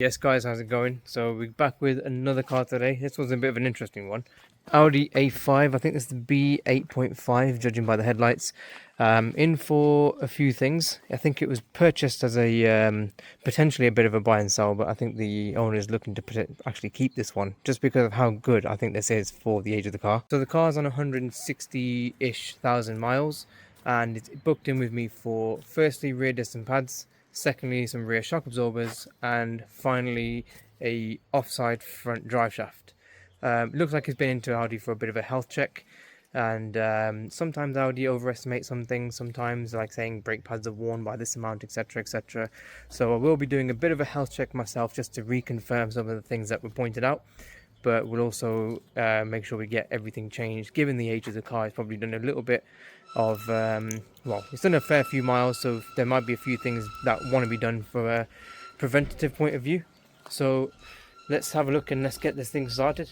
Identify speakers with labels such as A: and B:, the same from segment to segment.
A: Yes guys, how's it going? So we're back with another car today. This was a bit of an interesting one. Audi A5, I think this is the B8.5 judging by the headlights. In for a few things. I think it was purchased as a potentially a bit of a buy and sell, but I think the owner is looking to actually keep this one just because of how good I think this is for the age of the car. So the car's on 160-ish thousand miles and it's booked in with me for firstly rear disc and pads, secondly some rear shock absorbers, and finally a offside front drive shaft. Looks like he's been into Audi for a bit of a health check, and sometimes Audi overestimate some things, sometimes like saying brake pads are worn by this amount, etc, etc. So I will be doing a bit of a health check myself just to reconfirm some of the things that were pointed out, but we'll also make sure we get everything changed. Given the age of the car, it's probably done a little bit of well, it's done a fair few miles, so there might be a few things that want to be done for a preventative point of view. So let's have a look and let's get this thing started.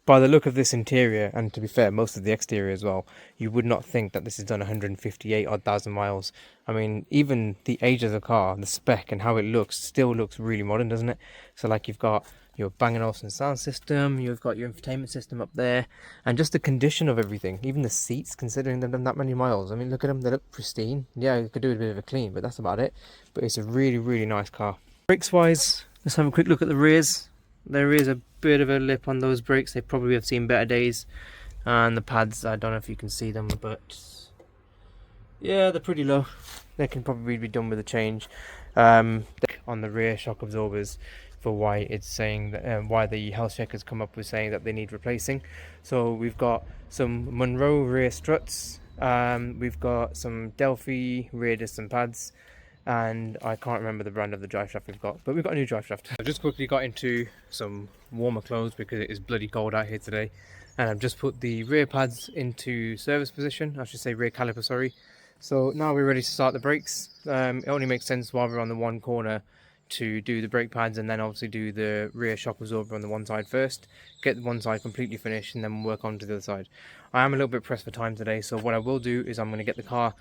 A: By the look of this interior, and to be fair, most of the exterior as well, you would not think that this is done 158 odd thousand miles. I mean, even the age of the car, the spec and how it looks, still looks really modern, doesn't it? So like you've got your Bang & Olufsen sound system, you've got your infotainment system up there, and just the condition of everything, even the seats, considering they've done that many miles. I mean, look at them, they look pristine. Yeah, you could do a bit of a clean, but that's about it. But it's a really, really nice car. Brakes wise, let's have a quick look at the rears. There is a bit of a lip on those brakes. They probably have seen better days. And the pads, I don't know if you can see them, but yeah, they're pretty low. They can probably be done with a change. On the rear shock absorbers, for why it's saying that, why the health check has come up with saying that they need replacing. So we've got some Monroe rear struts. We've got some Delphi rear disc and pads. And I can't remember the brand of the drive shaft we've got, but we've got a new drive shaft. I just quickly got into some warmer clothes because it is bloody cold out here today, and I've just put the rear pads into service position, I should say rear caliper, sorry. So now we're ready to start the brakes. It only makes sense while we're on the one corner to do the brake pads and then obviously do the rear shock absorber on the one side first, get the one side completely finished, and then work on to the other side. I am a little bit pressed for time today, so what I will do is I'm going to get the car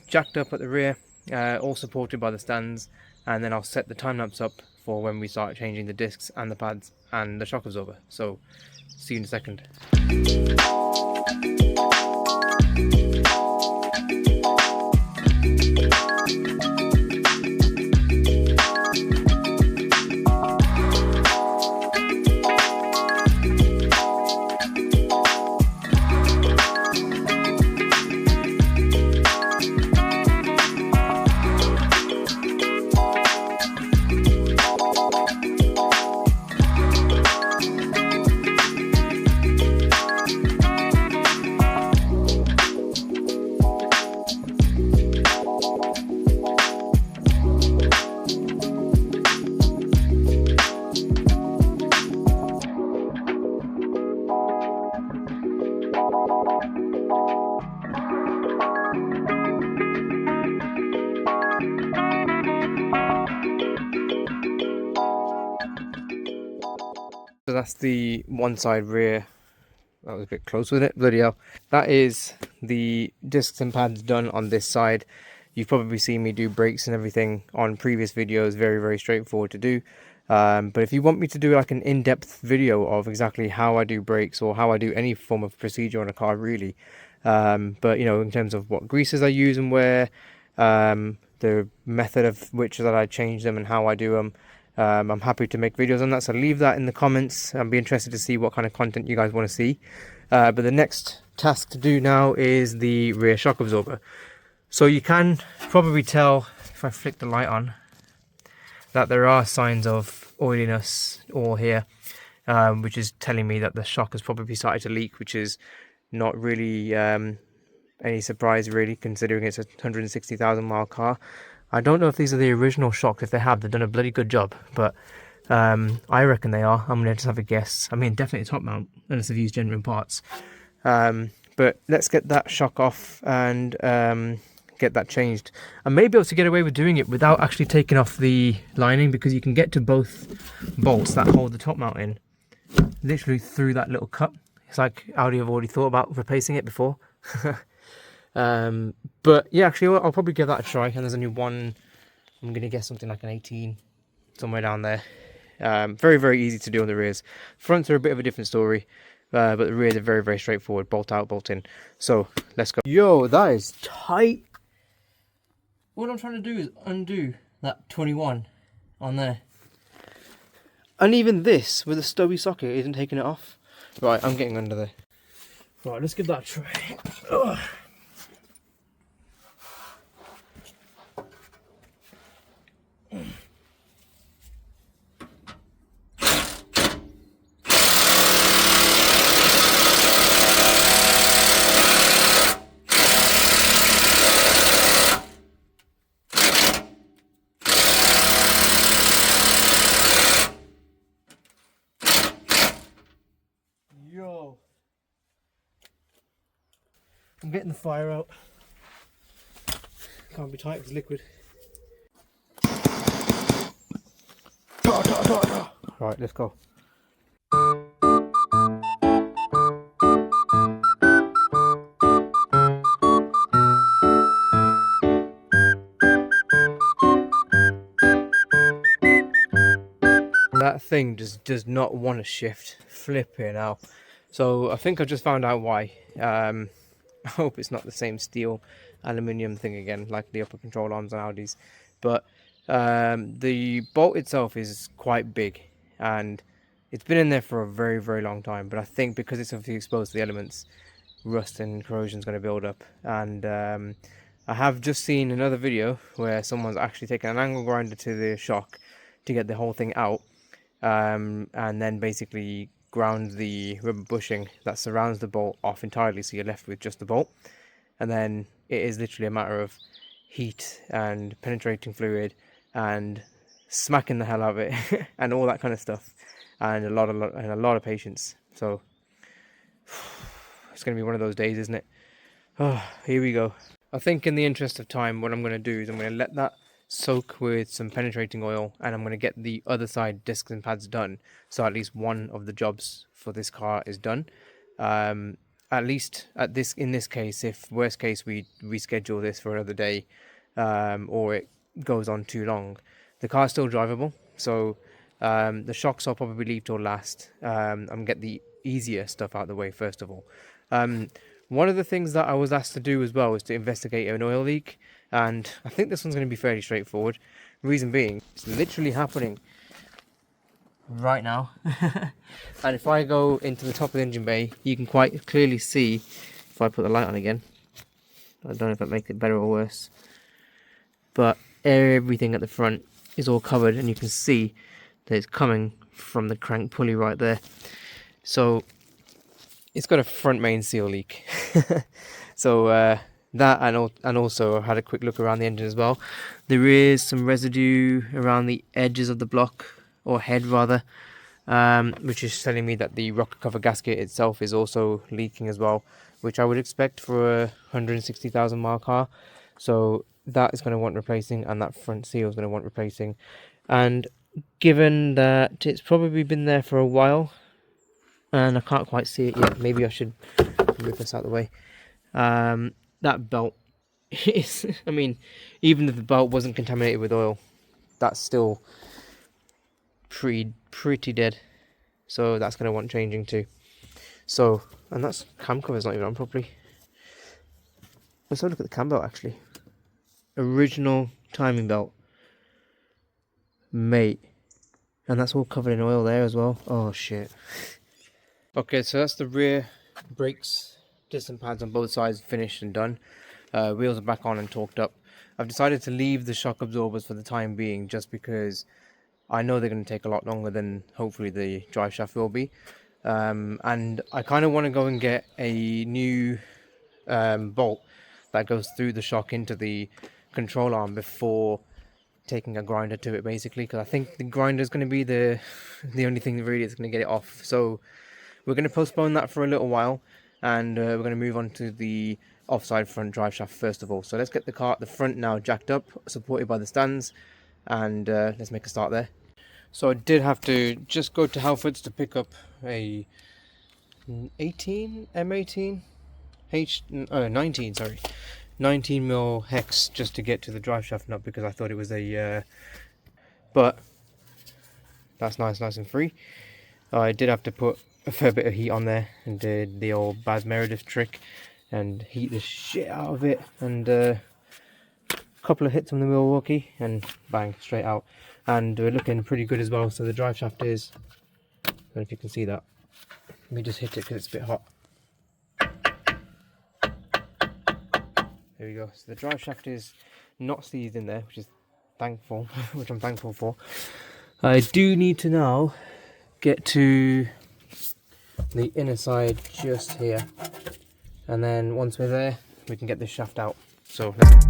A: jacked up at the rear, all supported by the stands, and then I'll set the time lapse up for when we start changing the discs and the pads and the shock absorber. So see you in a second. So that's the one side rear. That was a bit close with it, bloody hell. That is the discs and pads done on this side. You've probably seen me do brakes and everything on previous videos, very, very straightforward to do. But if you want me to do like an in-depth video of exactly how I do brakes or how I do any form of procedure on a car really, but you know, in terms of what greases I use and where, the method of which that I change them and how I do them, I'm happy to make videos on that, so leave that in the comments. I'll be interested to see what kind of content you guys want to see. But the next task to do now is the rear shock absorber. So you can probably tell, if I flick the light on, that there are signs of oiliness all here, which is telling me that the shock has probably started to leak, which is not really any surprise really, considering it's a 160,000 mile car. I don't know if these are the original shocks. If they have, they've done a bloody good job, but I reckon they are. I'm going to just have a guess. I mean, definitely top mount, unless they've used genuine parts. But let's get that shock off and get that changed. I may be able to get away with doing it without actually taking off the lining, because you can get to both bolts that hold the top mount in, literally through that little cut. It's like Audi have already thought about replacing it before. But yeah, actually I'll probably give that a try. And there's only one, I'm gonna guess something like an 18 somewhere down there. Very, very easy to do on the rears. Fronts are a bit of a different story, but the rears are very, very straightforward. Bolt out, bolt in. So let's go. Yo, that is tight. What I'm trying to do is undo that 21 on there. And even this, with a stubby socket, isn't taking it off. Right, I'm getting under there. Right, let's give that a try. Ugh. Yo. I'm getting the fire out. Can't be tight, it's liquid. Right, let's go. That thing just does not want to shift. Flipping out. So I think I just found out why. I hope it's not the same steel aluminium thing again, like the upper control arms on Audis. But the bolt itself is quite big, and it's been in there for a very, very long time. But I think because it's obviously exposed to the elements, rust and corrosion is going to build up. And I have just seen another video where someone's actually taken an angle grinder to the shock to get the whole thing out, and then basically ground the rubber bushing that surrounds the bolt off entirely, so you're left with just the bolt. And then it is literally a matter of heat and penetrating fluid and smacking the hell out of it and all that kind of stuff, and a lot of patience. So it's gonna be one of those days, isn't it? Oh, here we go. I think in the interest of time, what I'm going to do is I'm going to let that soak with some penetrating oil, and I'm going to get the other side discs and pads done, so at least one of the jobs for this car is done. At least in this case, if worst case we reschedule this for another day, or it goes on too long, the car's still drivable. So the shocks I'll probably leave till last. I'm going to get the easier stuff out of the way first of all. One of the things that I was asked to do as well is to investigate an oil leak, and I think this one's going to be fairly straightforward. Reason being, it's literally happening right now. And if I go into the top of the engine bay, you can quite clearly see, if I put the light on again, I don't know if that makes it better or worse, but everything at the front is all covered, and you can see that it's coming from the crank pulley right there. So it's got a front main seal leak. So that, and also I had a quick look around the engine as well. There is some residue around the edges of the block, or head rather, which is telling me that the rocker cover gasket itself is also leaking as well, which I would expect for a 160,000 mile car. So that is going to want replacing, and that front seal is going to want replacing. And given that it's probably been there for a while, and I can't quite see it yet, maybe I should move this out of the way. That belt is, I mean, even if the belt wasn't contaminated with oil, that's still pretty dead. So that's going to want changing too. So, and that's cam cover's not even on properly. Let's have a look at the cam belt actually. Original timing belt, mate, and that's all covered in oil there as well. Oh shit. Okay, so that's the rear brakes, disc and pads on both sides finished and done. Wheels are back on and torqued up. I've decided to leave the shock absorbers for the time being, just because I know they're going to take a lot longer than hopefully the drive shaft will be. And I kind of want to go and get a new bolt that goes through the shock into the control arm before taking a grinder to it, basically, because I think the grinder is going to be the only thing that really is going to get it off. So we're going to postpone that for a little while, and we're going to move on to the offside front drive shaft first of all. So let's get the car at the front now jacked up, supported by the stands, and let's make a start there. So I did have to just go to Halfords to pick up a 19 mil hex just to get to the drive shaft nut, because I thought it was a but That's nice and free. I did have to put a fair bit of heat on there and did the old Baz Meredith trick and heat the shit out of it, and a couple of hits on the Milwaukee and bang, straight out. And we're looking pretty good as well. So the drive shaft is, I don't know if you can see that. Let me just hit it because it's a bit hot. There we go. So the drive shaft is not seized in there, which is thankful, which I'm thankful for. I do need to now get to the inner side just here, and then once we're there, we can get this shaft out. So let's...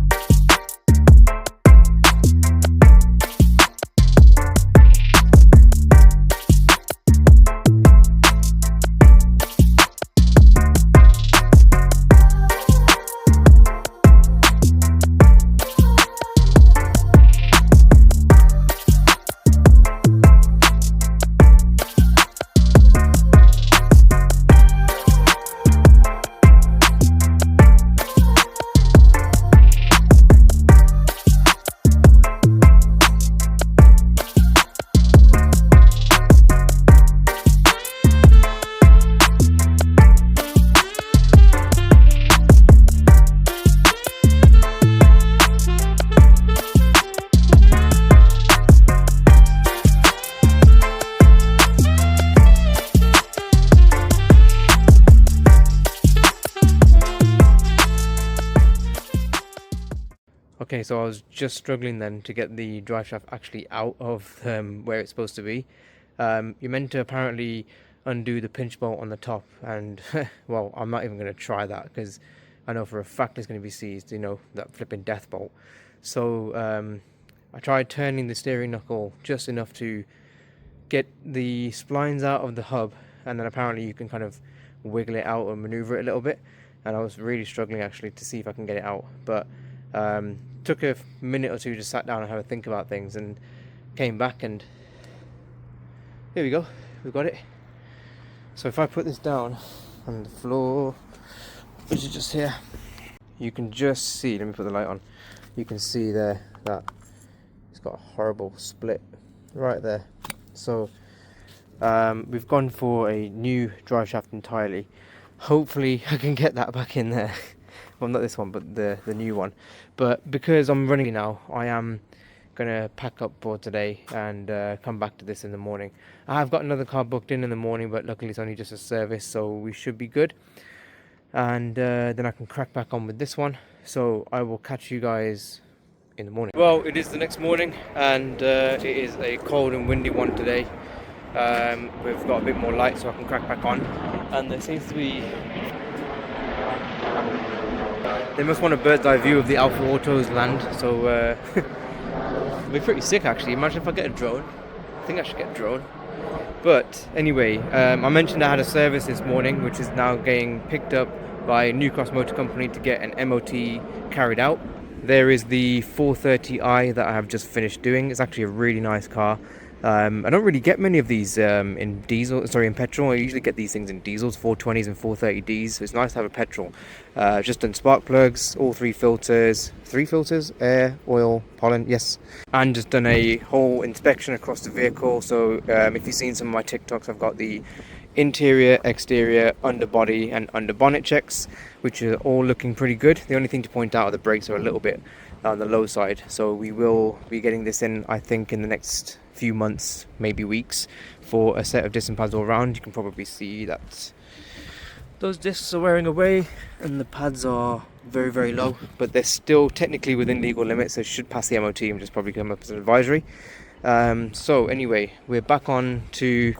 A: Okay, so I was just struggling then to get the drive shaft actually out of where it's supposed to be. You're meant to apparently undo the pinch bolt on the top, and well, I'm not even going to try that because I know for a fact it's going to be seized, you know, that flipping death bolt. So I tried turning the steering knuckle just enough to get the splines out of the hub, and then apparently you can kind of wiggle it out and maneuver it a little bit, and I was really struggling actually to see if I can get it out, but took a minute or two, just sat down and had a think about things, and came back, and here we go, we've got it. So if I put this down on the floor, which is just here, you can just see, let me put the light on, you can see there that it's got a horrible split right there. So we've gone for a new drive shaft entirely. Hopefully I can get that back in there. Well, not this one, but the new one. But because I'm running now, I am going to pack up for today and come back to this in the morning. I have got another car booked in the morning, but luckily it's only just a service, so we should be good. And then I can crack back on with this one. So I will catch you guys in the morning. Well, it is the next morning, and it is a cold and windy one today. We've got a bit more light so I can crack back on, and there seems to be... They must want a bird's eye view of the Alpha Auto's land, so it'll be pretty sick actually. Imagine if I get a drone. I think I should get a drone. But anyway, I mentioned I had a service this morning, which is now getting picked up by New Cross Motor Company to get an MOT carried out. There is the 430i that I have just finished doing. It's actually a really nice car. I don't really get many of these in petrol. I usually get these things in diesels, 420s and 430Ds. So it's nice to have a petrol. Just done spark plugs, all three filters, air, oil, pollen, yes. And just done a whole inspection across the vehicle. So if you've seen some of my TikToks, I've got the interior, exterior, underbody and under bonnet checks, which are all looking pretty good. The only thing to point out are the brakes are a little bit on the low side. So we will be getting this in, I think, in the next few months, maybe weeks, for a set of disc and pads all around. You can probably see that those discs are wearing away and the pads are very, very low, but they're still technically within legal limits, so it should pass the MOT and just probably come up as an advisory. So anyway, we're back on to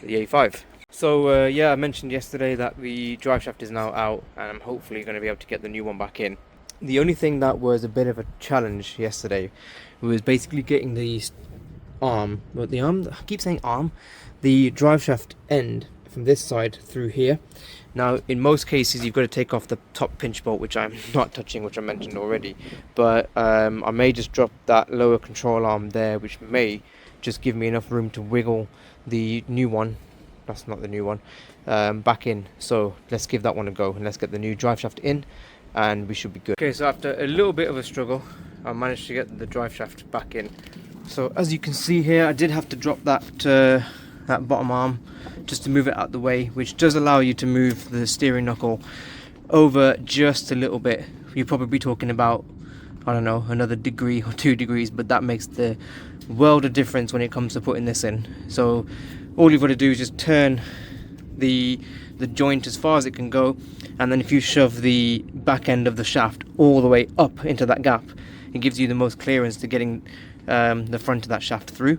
A: the A5. So yeah, I mentioned yesterday that the drive shaft is now out, and I'm hopefully going to be able to get the new one back in. The only thing that was a bit of a challenge yesterday was basically getting the arm, I keep saying arm, the drive shaft end from this side through here. Now in most cases you've got to take off the top pinch bolt, which I'm not touching, which I mentioned already, but I may just drop that lower control arm there, which may just give me enough room to wiggle the new one, that's not the new one, back in. So let's give that one a go and let's get the new drive shaft in and we should be good. Okay, so after a little bit of a struggle I managed to get the drive shaft back in. So as you can see here, I did have to drop that that bottom arm just to move it out the way, which does allow you to move the steering knuckle over just a little bit. You're probably talking about, I don't know, another degree or 2 degrees, but that makes the world of difference when it comes to putting this in. So all you've got to do is just turn the joint as far as it can go, and then if you shove the back end of the shaft all the way up into that gap, it gives you the most clearance to getting the front of that shaft through.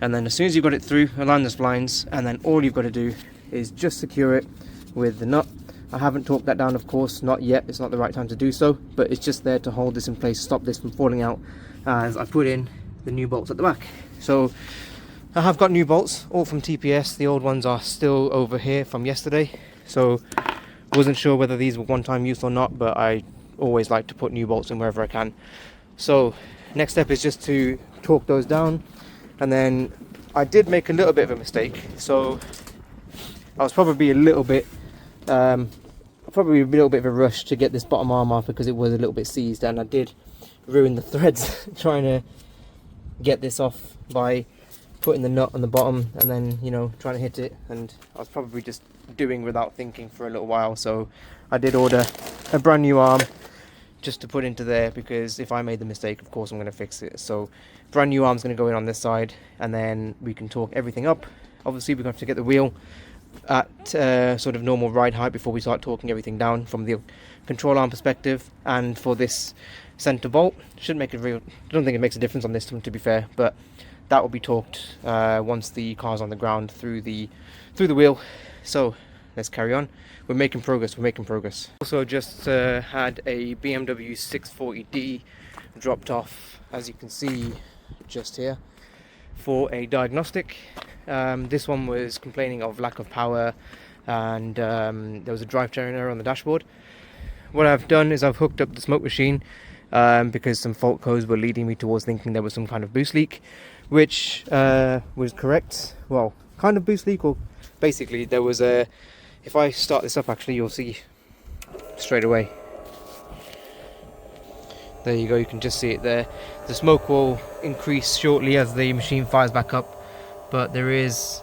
A: And then as soon as you've got it through, align the splines, and then all you've got to do is just secure it with the nut. I haven't torqued that down, of course, not yet, it's not the right time to do so, but it's just there to hold this in place, stop this from falling out as I put in the new bolts at the back. So I have got new bolts, all from TPS. The old ones are still over here from yesterday, so wasn't sure whether these were one-time use or not, but I always like to put new bolts in wherever I can. So next step is just to torque those down, and then I did make a little bit of a mistake, so I was probably a little bit of a rush to get this bottom arm off because it was a little bit seized, and I did ruin the threads trying to get this off by putting the nut on the bottom and then, you know, trying to hit it, and I was probably just doing without thinking for a little while. So I did order a brand new arm just to put into there, because if I made the mistake, of course I'm going to fix it. So brand new arm's going to go in on this side, and then we can torque everything up. Obviously we're going to have to get the wheel at sort of normal ride height before we start torquing everything down from the control arm perspective. And for this center bolt, shouldn't make a real, I don't think it makes a difference on this one, to be fair, but that will be torqued once the car's on the ground through the wheel. So let's carry on. We're making progress. Also just had a BMW 640D dropped off, as you can see just here, for a diagnostic. This one was complaining of lack of power, and there was a drivetrain error on the dashboard. What I've done is I've hooked up the smoke machine because some fault codes were leading me towards thinking there was some kind of boost leak, which was correct. Well, kind of boost leak, or basically there was a, if I start this up, actually you'll see straight away. There you go, you can just see it there. The smoke will increase shortly as the machine fires back up, but there is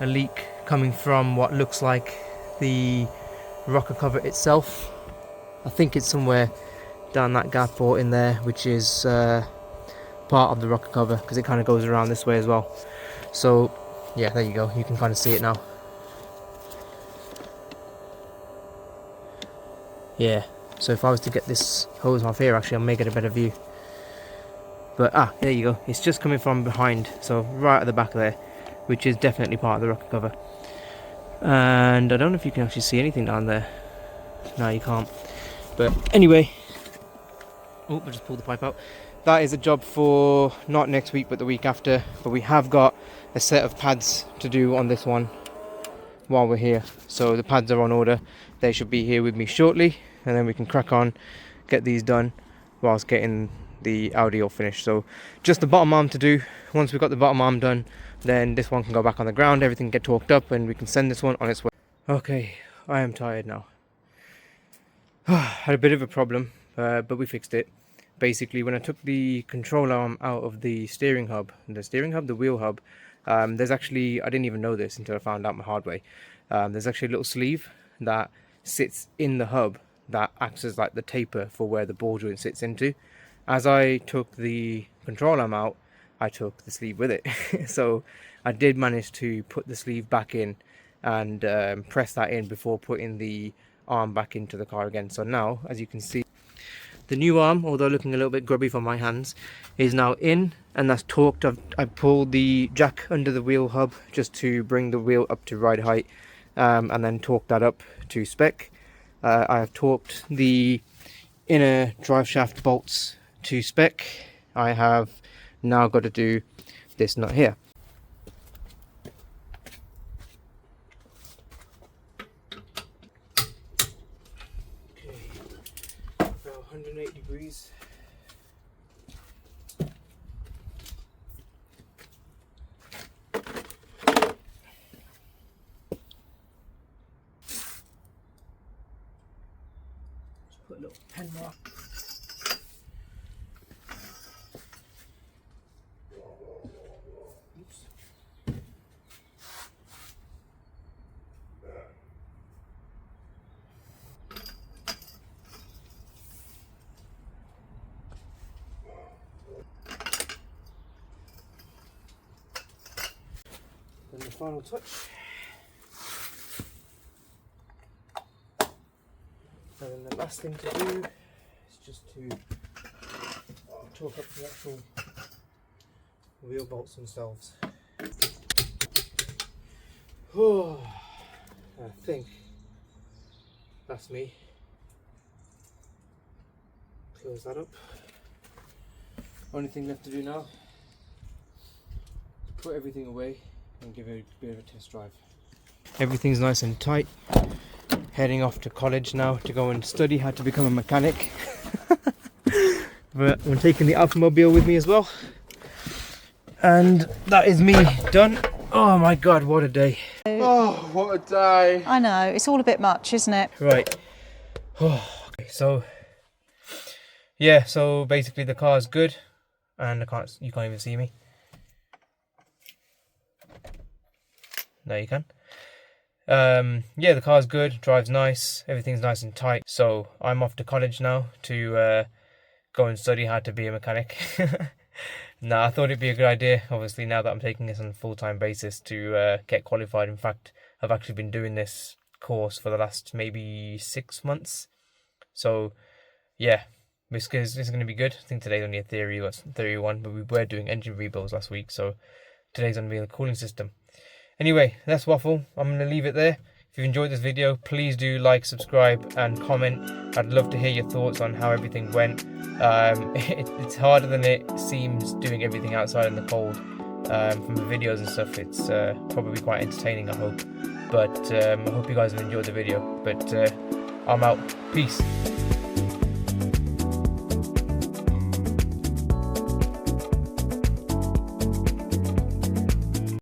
A: a leak coming from what looks like the rocker cover itself. I think it's somewhere down that gap or in there, which is part of the rocker cover, because it kind of goes around this way as well. So yeah, there you go, you can kind of see it now. Yeah, so if I was to get this hose off here, actually I'll make it a better view. But there you go, it's just coming from behind, so right at the back there, which is definitely part of the rocker cover. And I don't know if you can actually see anything down there. No, you can't. But anyway, oh, I just pulled the pipe out. That is a job for not next week but the week after, but we have got a set of pads to do on this one while we're here. So the pads are on order, they should be here with me shortly, and then we can crack on, get these done whilst getting the Audi all finished. So just the bottom arm to do. Once we've got the bottom arm done, then this one can go back on the ground, everything get torqued up, and we can send this one on its way. Okay, I am tired now. Had a bit of a problem, but we fixed it. Basically, when I took the control arm out of the the wheel hub, there's actually, I didn't even know this until I found out my hard way, there's actually a little sleeve that sits in the hub that acts as like the taper for where the ball joint sits into. As I took the control arm out, I took the sleeve with it. So I did manage to put the sleeve back in and press that in before putting the arm back into the car again. So now, as you can see, the new arm, although looking a little bit grubby from my hands, is now in, and that's torqued. I pulled the jack under the wheel hub just to bring the wheel up to ride height, and then torqued that up to spec. I have torqued the inner drive shaft bolts to spec. I have now got to do this nut here. Okay, about 108 degrees. Just put a little pen mark. Then the final touch. And then the last thing to do is just to torque up the actual wheel bolts themselves. Oh, I think that's me. Close that up. Only thing left to do now, put everything away and give it a bit of a test drive. Everything's nice and tight. Heading off to college now to go and study how to become a mechanic. But I'm taking the Alphamobile with me as well. And that is me done. Oh my god, what a day.
B: Oh, what a day.
C: I know, it's all a bit much, isn't it?
A: Right. Oh, okay, so yeah, so basically the car's good and you can't even see me. No, you can. Yeah, the car's good, drives nice, everything's nice and tight. So I'm off to college now to go and study how to be a mechanic. No, I thought it'd be a good idea, obviously, now that I'm taking this on a full-time basis to get qualified. In fact, I've actually been doing this course for the last maybe 6 months. So, yeah, this is going to be good. I think today's only a theory one, but we were doing engine rebuilds last week, so today's going to be the cooling system. Anyway, that's waffle. I'm going to leave it there. If you've enjoyed this video, please do like, subscribe and comment. I'd love to hear your thoughts on how everything went. It's harder than it seems doing everything outside in the cold. From the videos and stuff, it's probably quite entertaining, I hope. But I hope you guys have enjoyed the video. But I'm out. Peace.